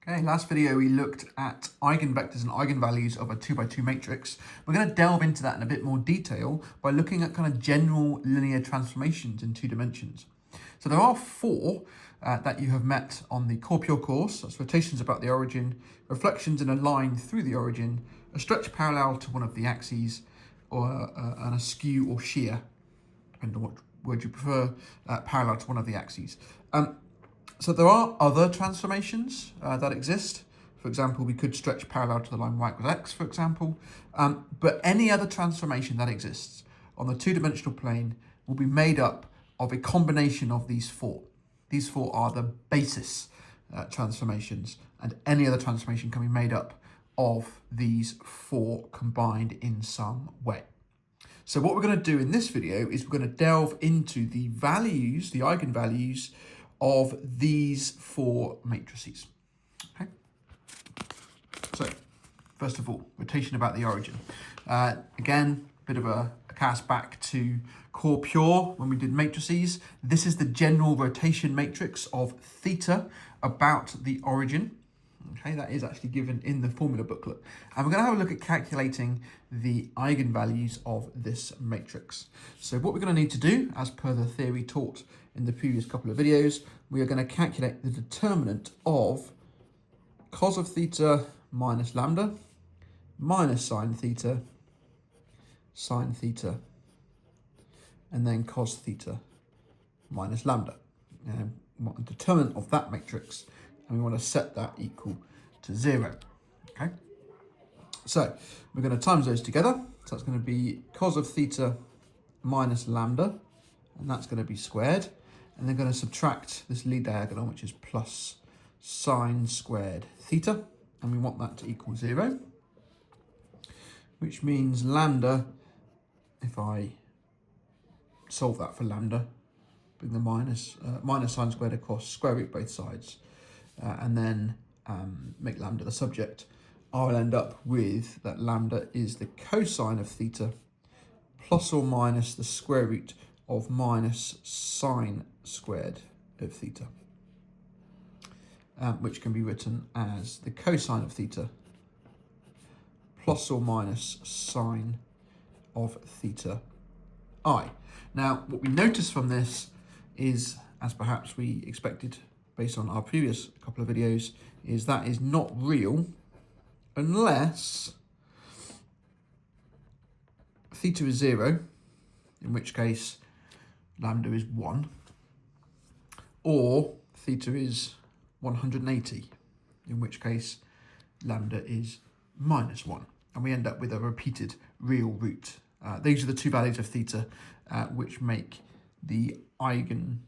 Okay, last video we looked at eigenvectors and eigenvalues of a 2x2 matrix. We're going to delve into that in a bit more detail by looking at kind of general linear transformations in 2 dimensions. So there are 4 that you have met on the Core Pure course. That's rotations about the origin, reflections in a line through the origin, a stretch parallel to one of the axes, or and a skew or shear, depending on what word you prefer, parallel to one of the axes. So there are other transformations that exist. For example, we could stretch parallel to the line y equals x, for example. But any other transformation that exists on the 2-dimensional plane will be made up of a combination of these 4. These 4 are the basis transformations, and any other transformation can be made up of these 4 combined in some way. So what we're going to do in this video is we're going to delve into the values, the eigenvalues, of these 4 matrices. Okay. So, first of all, rotation about the origin. Again, a bit of a cast back to Core Pure when we did matrices. This is the general rotation matrix of theta about the origin. Okay, that is actually given in the formula booklet. And we're going to have a look at calculating the eigenvalues of this matrix. So what we're going to need to do, as per the theory taught in the previous couple of videos, we are going to calculate the determinant of cos of theta minus lambda minus sine theta, and then cos theta minus lambda. And we want the determinant of that matrix, and we want to set that equal to 0. Okay, so we're going to times those together. So that's going to be cos of theta minus lambda, and that's going to be squared. And then going to subtract this lead diagonal, which is plus sine squared theta, and we want that to equal 0, which means lambda, if I solve that for lambda, bring the minus sine squared across, square root both sides, and then make lambda the subject, I'll end up with that lambda is the cosine of theta plus or minus the square root of minus sine squared of theta, which can be written as the cosine of theta plus or minus sine of theta I. Now, what we notice from this is, as perhaps we expected based on our previous couple of videos, is that is not real unless theta is 0, in which case lambda is 1, or theta is 180, in which case lambda is minus 1, and we end up with a repeated real root. These are the 2 values of theta which make the eigen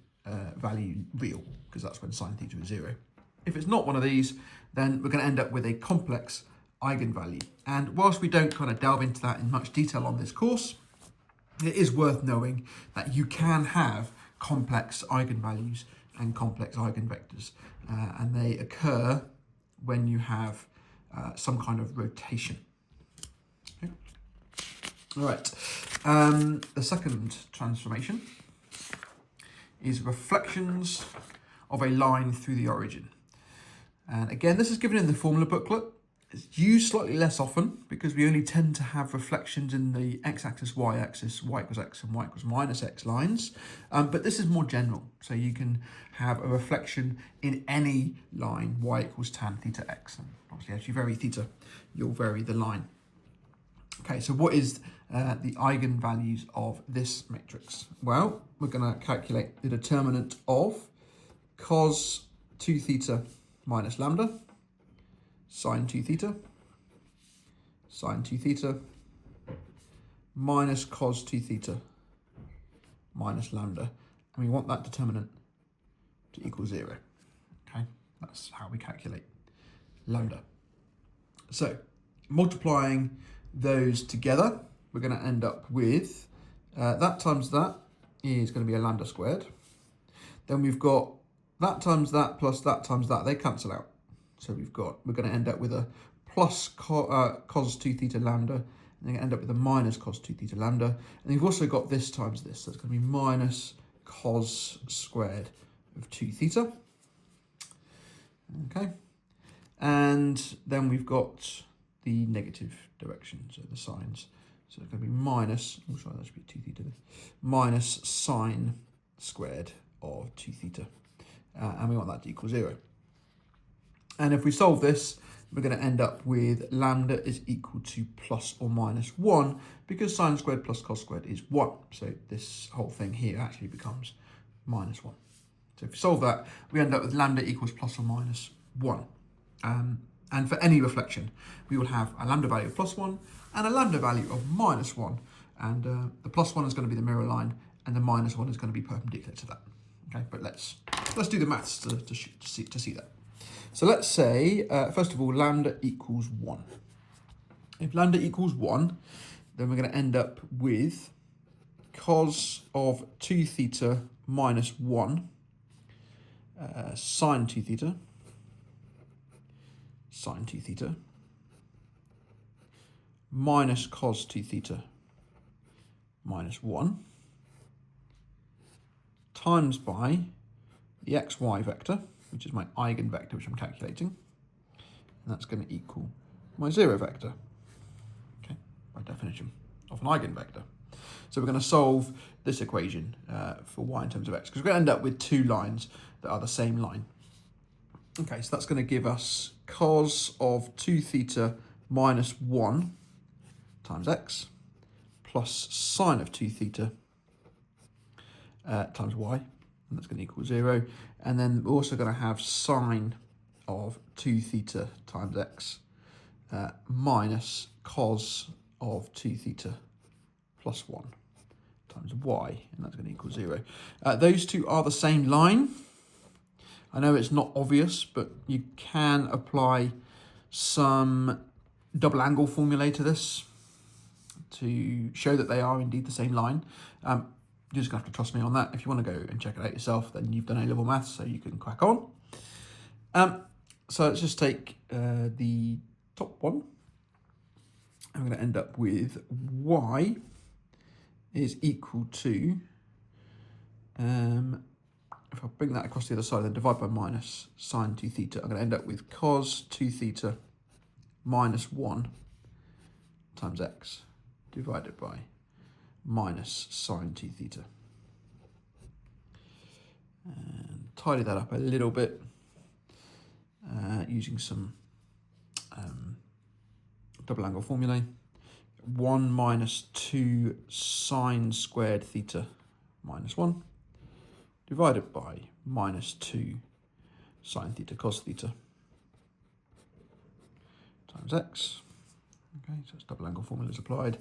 value real, because that's when sine theta is 0. If it's not one of these, then we're going to end up with a complex eigenvalue. And whilst we don't kind of delve into that in much detail on this course, it is worth knowing that you can have complex eigenvalues and complex eigenvectors, and they occur when you have some kind of rotation. Okay. All right. The second transformation is reflections of a line through the origin. And again, this is given in the formula booklet. It's used slightly less often because we only tend to have reflections in the x-axis, y-axis, y equals x and y equals minus x lines. But this is more general. So you can have a reflection in any line, y equals tan theta x. And obviously, as you vary theta, you'll vary the line. Okay, so what is the eigenvalues of this matrix? Well, we're going to calculate the determinant of cos 2 theta minus lambda, sine 2 theta, minus cos 2 theta minus lambda, and we want that determinant to equal 0. Okay, that's how we calculate lambda. So multiplying those together, we're going to end up with that times that is going to be a lambda squared. Then we've got that times that plus that times that, they cancel out. So we're going to end up with a plus cos 2 theta lambda, and then end up with a minus cos 2 theta lambda. And you've also got this times this, so it's going to be minus cos squared of 2 theta. Okay. And then we've got the negative direction, so the signs. So it's going to be minus, oh sorry, that should be 2 theta there, minus sine squared of 2 theta. And we want that to equal 0. And if we solve this, we're going to end up with lambda is equal to plus or minus 1, because sine squared plus cos squared is 1. So this whole thing here actually becomes minus 1. So if we solve that, we end up with lambda equals plus or minus 1. And for any reflection, we will have a lambda value of plus 1 and a lambda value of minus 1. And the plus 1 is going to be the mirror line, and the minus 1 is going to be perpendicular to that. Okay, but let's do the maths to see that. So let's say, first of all, lambda equals 1. If lambda equals 1, then we're going to end up with cos of 2 theta minus 1, sine 2 theta, sine 2 theta, minus cos 2 theta minus 1, times by the xy vector, which is my eigenvector, which I'm calculating, and that's going to equal my 0 vector, okay, by definition of an eigenvector. So we're going to solve this equation for y in terms of x, because we're going to end up with two lines that are the same line. Okay, so that's going to give us cos of 2 theta minus 1 times x plus sine of 2 theta times y, and that's going to equal 0. And then we're also going to have sine of 2 theta times x minus cos of 2 theta plus 1 times y, and that's going to equal 0. Those two are the same line. I know it's not obvious, but you can apply some double angle formulae to this to show that they are indeed the same line. You're just going to have to trust me on that. If you want to go and check it out yourself, then you've done A-level maths, so you can crack on. So let's just take the top one. I'm going to end up with y is equal to, if I bring that across the other side, then divide by minus sine 2 theta, I'm going to end up with cos 2 theta minus 1 times x divided by minus sine 2 theta. And tidy that up a little bit using some double angle formulae. 1 minus 2 sine squared theta minus 1 divided by minus 2 sine theta cos theta times x. Okay, so it's double angle formula is applied.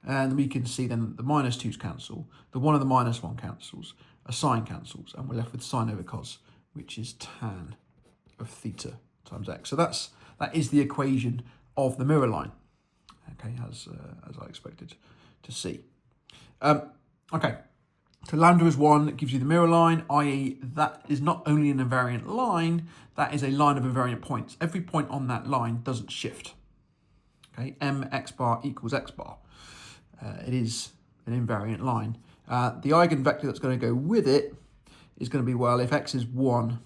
And we can see then that the minus 2's cancel, the 1 and the minus 1 cancels, a sine cancels, and we're left with sine over cos, which is tan of theta times x. So that is the equation of the mirror line, okay, as I expected to see. Okay, so lambda is 1, it gives you the mirror line, i.e. that is not only an invariant line, that is a line of invariant points. Every point on that line doesn't shift. Okay, m x bar equals x bar. It is an invariant line. The eigenvector that's going to go with it is going to be, well, if x is 1,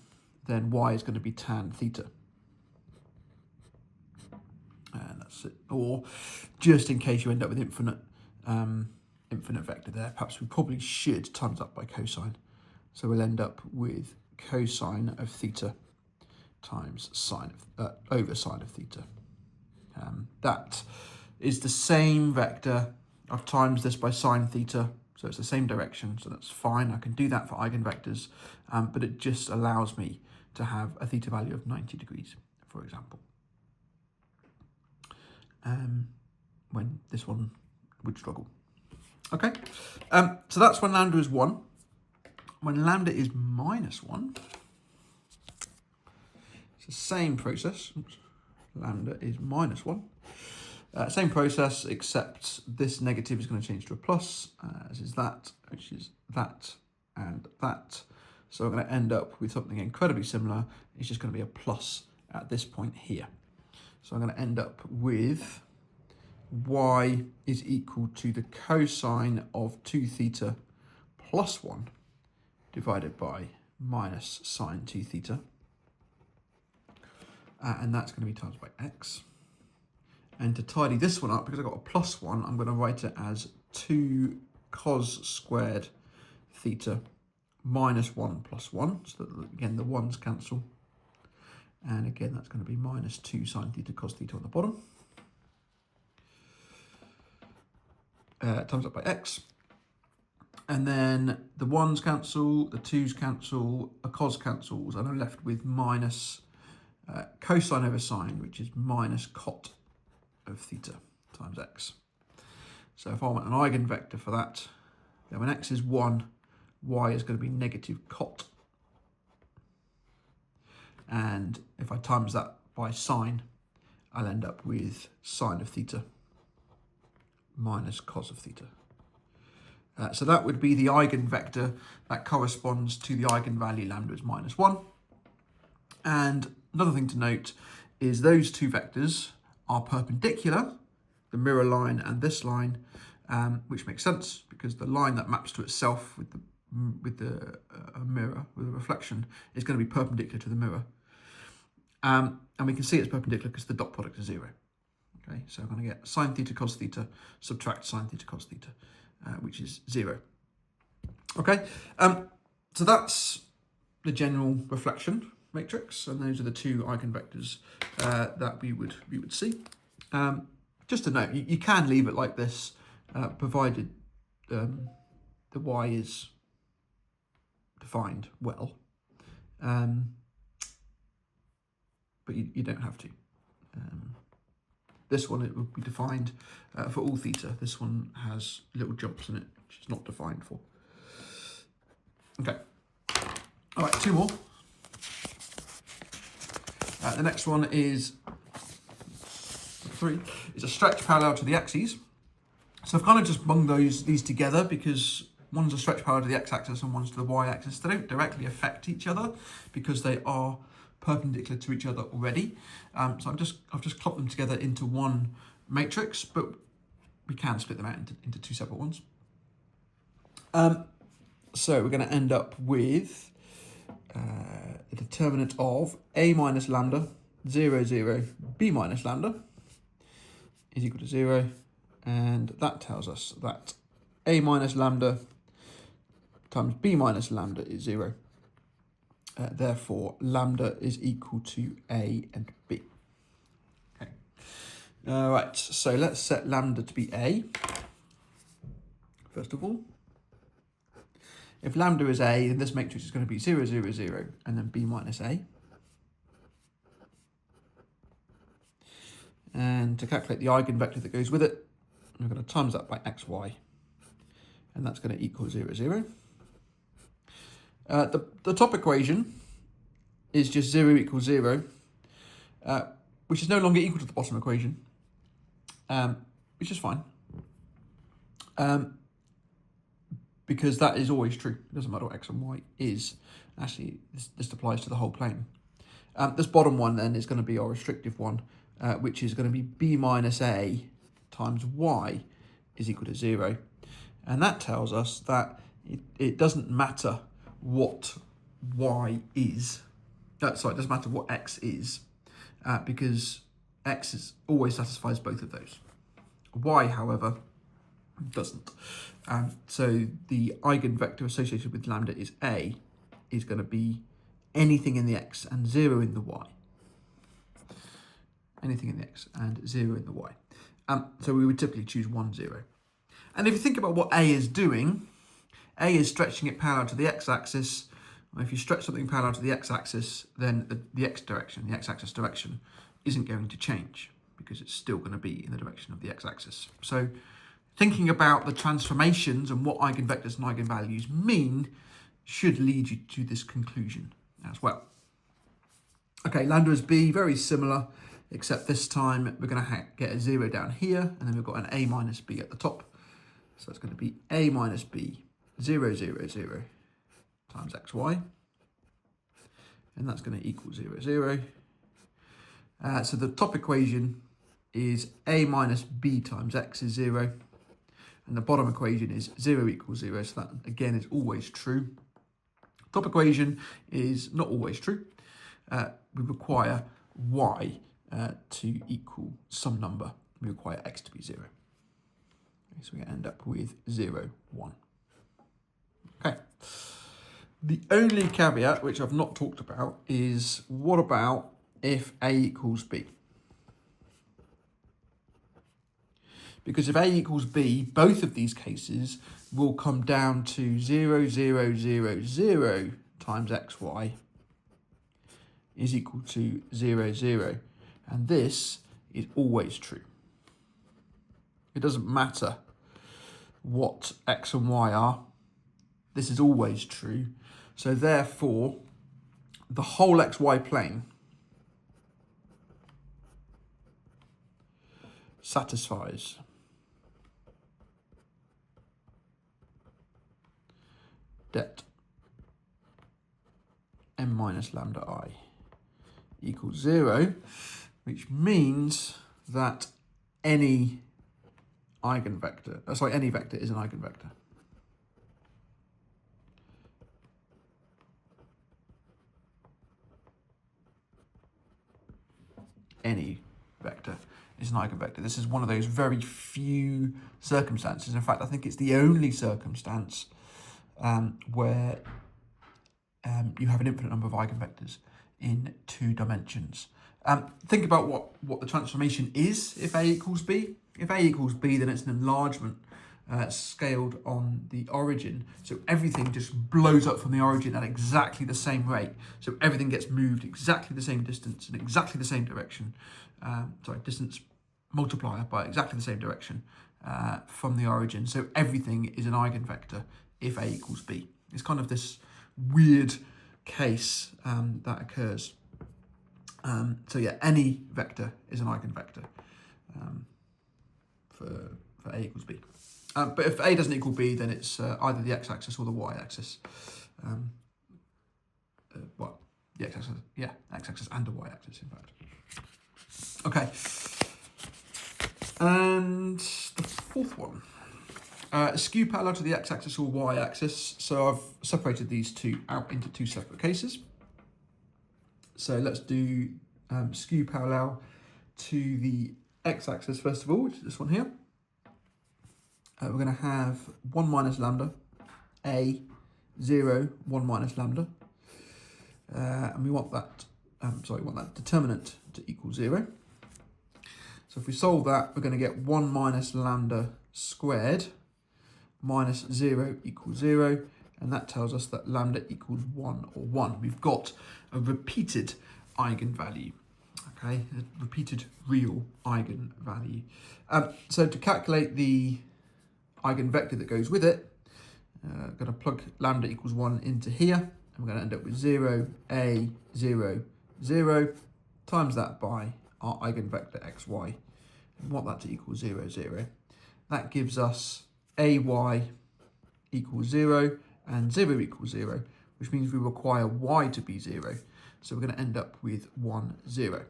then y is going to be tan theta. And that's it. Or just in case you end up with infinite vector there, perhaps we probably should times up by cosine. So we'll end up with cosine of theta times sine of, over sine of theta. That is the same vector. I've times this by sine theta, so it's the same direction, so that's fine. I can do that for eigenvectors, but it just allows me to have a theta value of 90 degrees, for example. When this one would struggle. Okay, so that's when lambda is 1. When lambda is minus 1, it's the same process. Oops. Lambda is minus 1. Same process, except this negative is going to change to a plus, as is that, which is that and that. So we're going to end up with something incredibly similar. It's just going to be a plus at this point here. So I'm going to end up with y is equal to the cosine of 2 theta plus 1 divided by minus sine 2 theta and that's going to be times by x. And to tidy this one up, because I've got a plus 1, I'm going to write it as 2 cos squared theta minus 1 plus 1. So that, again, the 1's cancel. And again, that's going to be minus 2 sine theta cos theta on the bottom. Times up by x. And then the 1's cancel, the 2's cancel, a cos cancels, and I'm left with minus cosine over sine, which is minus cot of theta times x. So if I want an eigenvector for that, then when x is 1, y is going to be negative cot. And if I times that by sine, I'll end up with sine of theta minus cos of theta. So that would be the eigenvector that corresponds to the eigenvalue lambda is minus 1. And another thing to note is those two vectors are perpendicular, the mirror line and this line, which makes sense because the line that maps to itself with the mirror, with a reflection, is going to be perpendicular to the mirror. And we can see it's perpendicular because the dot product is 0. Okay, so I'm going to get sine theta cos theta, subtract sine theta cos theta, which is 0. Okay, so that's the general reflection matrix, and those are the two eigenvectors that we would see. Just to note, you can leave it like this, provided the y is defined well, but you don't have to. This one, it will be defined for all theta. This one has little jumps in it, which is not defined for. Okay. All right, 2 more. The next one is 3. It's a stretch parallel to the axes. So I've kind of just bunged these together because one's a stretch parallel to the x-axis and one's to the y-axis. They don't directly affect each other because they are perpendicular to each other already. So I've just clumped them together into one matrix, but we can split them out into 2 separate ones. So we're going to end up with the determinant of a minus lambda 0, 0, b minus lambda is equal to 0, and that tells us that a minus lambda times b minus lambda is 0. Therefore, lambda is equal to a and b. Okay. All right, so let's set lambda to be a, first of all. If lambda is a, then this matrix is going to be 0, 0, 0, and then b minus a. And to calculate the eigenvector that goes with it, we're going to times that by xy, and that's going to equal 0, 0. The top equation is just 0 equals 0, which is no longer equal to the bottom equation, which is fine, because that is always true. It doesn't matter what x and y is. Actually, this applies to the whole plane. This bottom one then is going to be our restrictive one, which is going to be b minus a times y is equal to 0. And that tells us that it doesn't matter what y is. It doesn't matter what x is, because x always satisfies both of those. Y, however, doesn't. So the eigenvector associated with lambda is a, is going to be anything in the x and 0 in the y. Anything in the x and 0 in the y. So we would typically choose 1, 0. And if you think about what a is doing, a is stretching it parallel to the x-axis. If you stretch something parallel to the x-axis, then the x-axis direction, isn't going to change because it's still going to be in the direction of the x-axis. So thinking about the transformations and what eigenvectors and eigenvalues mean should lead you to this conclusion as well. Okay, lambda is b, very similar, except this time we're going to get a 0 down here, and then we've got an a minus b at the top. So it's going to be a minus b, 0, 0, 0 times xy, and that's going to equal 0, 0. So the top equation is a minus b times x is 0, and the bottom equation is 0 equals 0, so that again is always true. Top equation is not always true. We require y to equal some number, we require x to be 0. Okay, so we end up with 0, 1. Okay. The only caveat, which I've not talked about, is what about if a equals b? Because if a equals b, both of these cases will come down to 0, 0, 0, 0 times xy is equal to 0, 0. And this is always true. It doesn't matter what x and y are. This is always true. So therefore, the whole xy plane satisfies det m minus lambda I equals 0, which means that any eigenvector, any vector is an eigenvector. Any vector is an eigenvector. This is one of those very few circumstances. In fact, I think it's the only circumstance where you have an infinite number of eigenvectors in 2 dimensions. Think about what the transformation is if A equals B. If A equals B, then it's an enlargement scaled on the origin. So everything just blows up from the origin at exactly the same rate. So everything gets moved exactly the same distance in exactly the same direction. Distance multiplier by exactly the same direction from the origin. So everything is an eigenvector if A equals B. It's kind of this weird case that occurs. So yeah, any vector is an eigenvector for A equals B. But if A doesn't equal B, then it's either the x-axis or the y-axis. The x-axis, yeah, x-axis and the y-axis, in fact. Okay. And the fourth one. Skew parallel to the x-axis or y-axis. So I've separated these two out into 2 separate cases. So let's do skew parallel to the x-axis first of all, which is this one here. We're going to have 1 minus lambda, a, 0, 1 minus lambda. And we want that, we want that determinant to equal 0. So if we solve that, we're going to get 1 minus lambda squared minus 0 equals 0. And that tells us that lambda equals 1 or 1. We've got a repeated eigenvalue, okay? A repeated real eigenvalue. So to calculate the eigenvector that goes with it, I'm going to plug lambda equals 1 into here, and we're going to end up with 0, a, 0, 0, times that by our eigenvector xy. We want that to equal 0, 0. That gives us ay equals 0 and 0 equals 0, which means we require y to be 0. So we're going to end up with 1, 0.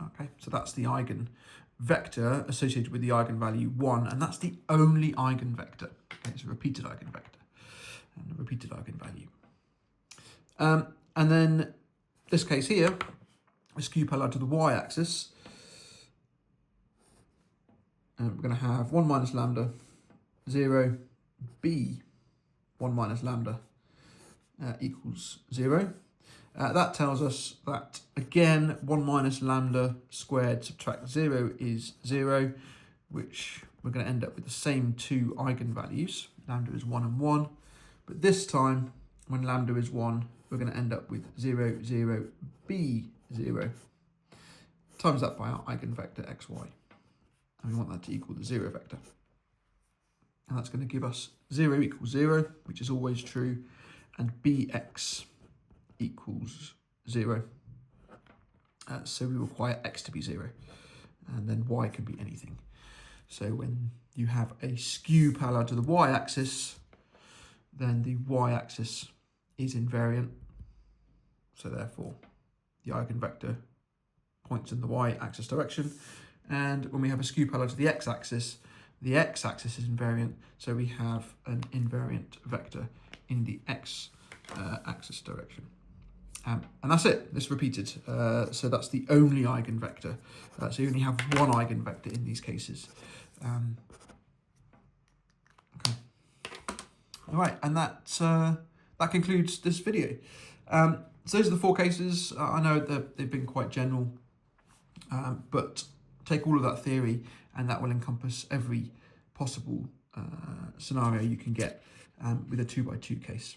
Okay, so that's the eigenvector associated with the eigenvalue 1, and that's the only eigenvector. Okay, it's a repeated eigenvector and a repeated eigenvalue. And then this case here, we skew parallel to the y-axis. And we're going to have 1 minus lambda, 0, b, 1 minus lambda equals 0. That tells us that, again, 1 minus lambda squared subtract 0 is 0, which we're going to end up with the same 2 eigenvalues. Lambda is 1 and 1. But this time, when lambda is 1, we're going to end up with 0, 0, b, 0, times that by our eigenvector xy. And we want that to equal the 0 vector. And that's going to give us 0 equals 0, which is always true, and bx equals 0. So we require x to be 0, and then y can be anything. So when you have a skew parallel to the y-axis, then the y-axis is invariant. So therefore, the eigenvector points in the y-axis direction. And when we have a skew parallel to the x-axis is invariant. So we have an invariant vector in the x-axis direction. And that's it, it's repeated. So that's the only eigenvector. So you only have one eigenvector in these cases. Okay. All right, and that concludes this video. So those are the 4 cases. I know that they've been quite general, but take all of that theory and that will encompass every possible scenario you can get with a 2x2 case.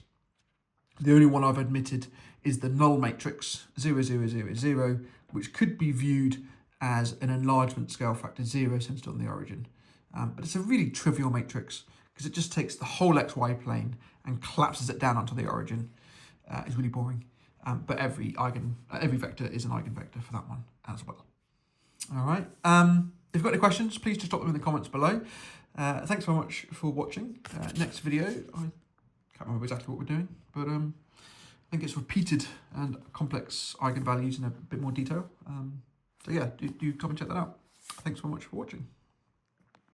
The only one I've admitted is the null matrix 0, 0, 0, 0, which could be viewed as an enlargement scale factor 0 centered on the origin. But it's a really trivial matrix because it just takes the whole xy plane and collapses it down onto the origin. It's really boring. But every vector is an eigenvector for that one as well. All right. If you've got any questions, please just drop them in the comments below. Thanks very much for watching. Next video, I can't remember exactly what we're doing, but I think it's repeated and complex eigenvalues in a bit more detail. So yeah, do come and check that out. Thanks very much for watching.